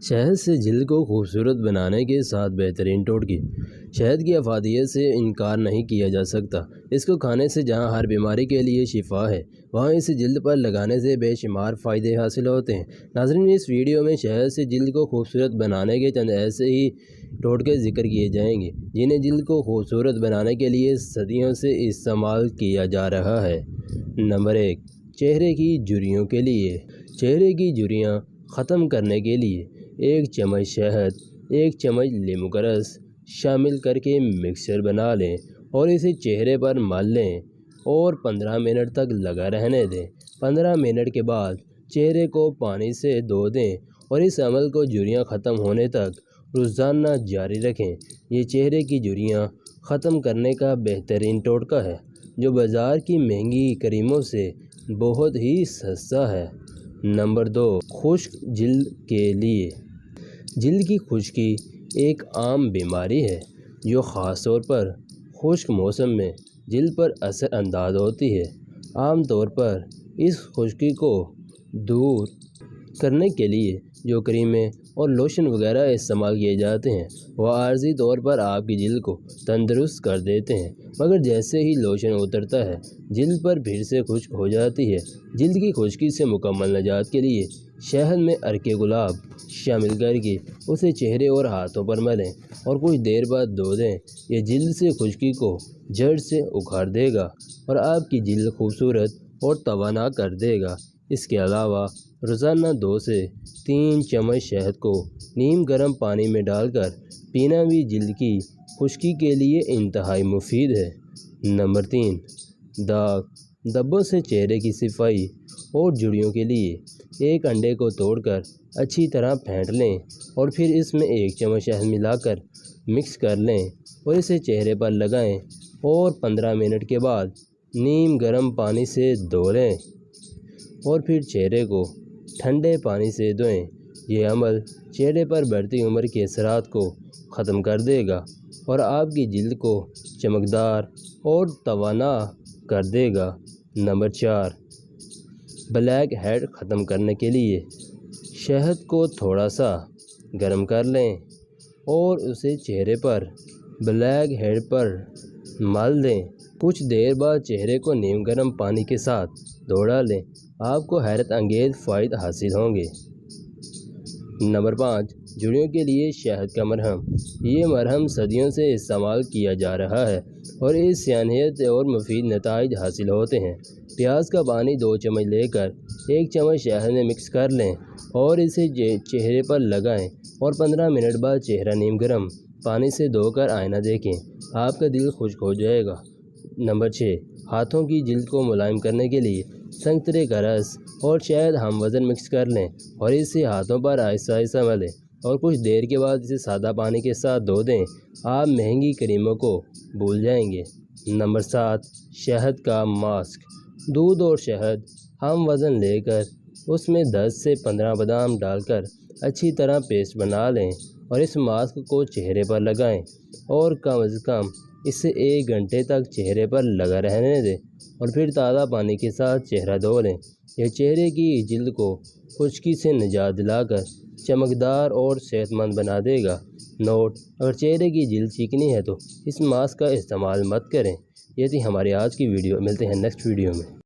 شہد سے جلد کو خوبصورت بنانے کے ساتھ بہترین ٹوٹکے۔ شہد کی افادیت سے انکار نہیں کیا جا سکتا۔ اس کو کھانے سے جہاں ہر بیماری کے لیے شفا ہے، وہاں اسے جلد پر لگانے سے بے شمار فائدے حاصل ہوتے ہیں۔ ناظرین، اس ویڈیو میں شہد سے جلد کو خوبصورت بنانے کے چند ایسے ہی ٹوٹکے ذکر کیے جائیں گے جنہیں جلد کو خوبصورت بنانے کے لیے صدیوں سے استعمال کیا جا رہا ہے۔ نمبر 1، چہرے کی جھریوں کے لیے۔ چہرے کی جھریاں ختم کرنے کے لیے 1 چمچ شہد، 1 چمچ لیموں کا رس شامل کر کے مکسچر بنا لیں اور اسے چہرے پر مل لیں اور 15 منٹ تک لگا رہنے دیں۔ 15 منٹ کے بعد چہرے کو پانی سے دھو دیں اور اس عمل کو جھریاں ختم ہونے تک روزانہ جاری رکھیں۔ یہ چہرے کی جھریاں ختم کرنے کا بہترین ٹوٹکا ہے جو بازار کی مہنگی کریموں سے بہت ہی سستا ہے۔ نمبر 2، خشک جلد کے لیے۔ جلد کی خشکی ایک عام بیماری ہے جو خاص طور پر خشک موسم میں جلد پر اثر انداز ہوتی ہے۔ عام طور پر اس خشکی کو دور کرنے کے لیے جو کریمیں اور لوشن وغیرہ استعمال کیے جاتے ہیں وہ عارضی طور پر آپ کی جلد کو تندرست کر دیتے ہیں، مگر جیسے ہی لوشن اترتا ہے جلد پر پھر سے خشک ہو جاتی ہے۔ جلد کی خشکی سے مکمل نجات کے لیے شہد میں عرق گلاب شامل کر کے اسے چہرے اور ہاتھوں پر ملیں اور کچھ دیر بعد دھو دیں۔ یہ جلد سے خشکی کو جڑ سے اکھاڑ دے گا اور آپ کی جلد خوبصورت اور توانا کر دے گا۔ اس کے علاوہ روزانہ 2 سے 3 چمچ شہد کو نیم گرم پانی میں ڈال کر پینا بھی جلد کی خشکی کے لیے انتہائی مفید ہے۔ نمبر 3، داغ دھبوں سے چہرے کی صفائی اور جھریوں کے لیے 1 انڈے کو توڑ کر اچھی طرح پھینٹ لیں اور پھر اس میں 1 چمچ شہد ملا کر مکس کر لیں اور اسے چہرے پر لگائیں اور 15 منٹ کے بعد نیم گرم پانی سے دھو لیں اور پھر چہرے کو ٹھنڈے پانی سے دھوئیں۔ یہ عمل چہرے پر بڑھتی عمر کے اثرات کو ختم کر دے گا اور آپ کی جلد کو چمکدار اور توانا کر دے گا۔ نمبر 4، بلیک ہیڈ ختم کرنے کے لیے شہد کو تھوڑا سا گرم کر لیں اور اسے چہرے پر بلیک ہیڈ پر مل دیں۔ کچھ دیر بعد چہرے کو نیم گرم پانی کے ساتھ دھو ڈالیں۔ آپ کو حیرت انگیز فوائد حاصل ہوں گے۔ نمبر 5، جھریوں کے لیے شہد کا مرہم۔ یہ مرہم صدیوں سے استعمال کیا جا رہا ہے اور اس سے انہیت اور مفید نتائج حاصل ہوتے ہیں۔ پیاز کا پانی 2 چمچ لے کر 1 چمچ شہد میں مکس کر لیں اور اسے چہرے پر لگائیں اور 15 منٹ بعد چہرہ نیم گرم پانی سے دھو کر آئینہ دیکھیں۔ آپ کا دل خشک ہو جائے گا۔ نمبر 6، ہاتھوں کی جلد کو ملائم کرنے کے لیے سنترے کا رس اور شہد ہم وزن مکس کر لیں اور اسے ہاتھوں پر آہستہ آہستہ ملیں اور کچھ دیر کے بعد اسے سادہ پانی کے ساتھ دھو دیں۔ آپ مہنگی کریموں کو بھول جائیں گے۔ نمبر 7، شہد کا ماسک۔ دودھ اور شہد ہم وزن لے کر اس میں 10 سے 15 بادام ڈال کر اچھی طرح پیسٹ بنا لیں اور اس ماسک کو چہرے پر لگائیں اور کم از کم اسے 1 گھنٹے تک چہرے پر لگا رہنے دیں اور پھر تازہ پانی کے ساتھ چہرہ دھو لیں۔ یہ چہرے کی جلد کو خشکی سے نجات دلا کر چمکدار اور صحت مند بنا دے گا۔ نوٹ: اگر چہرے کی جلد چکنی ہے تو اس ماسک کا استعمال مت کریں۔ یہ تھی ہماری آج کی ویڈیو۔ ملتے ہیں نیکسٹ ویڈیو میں۔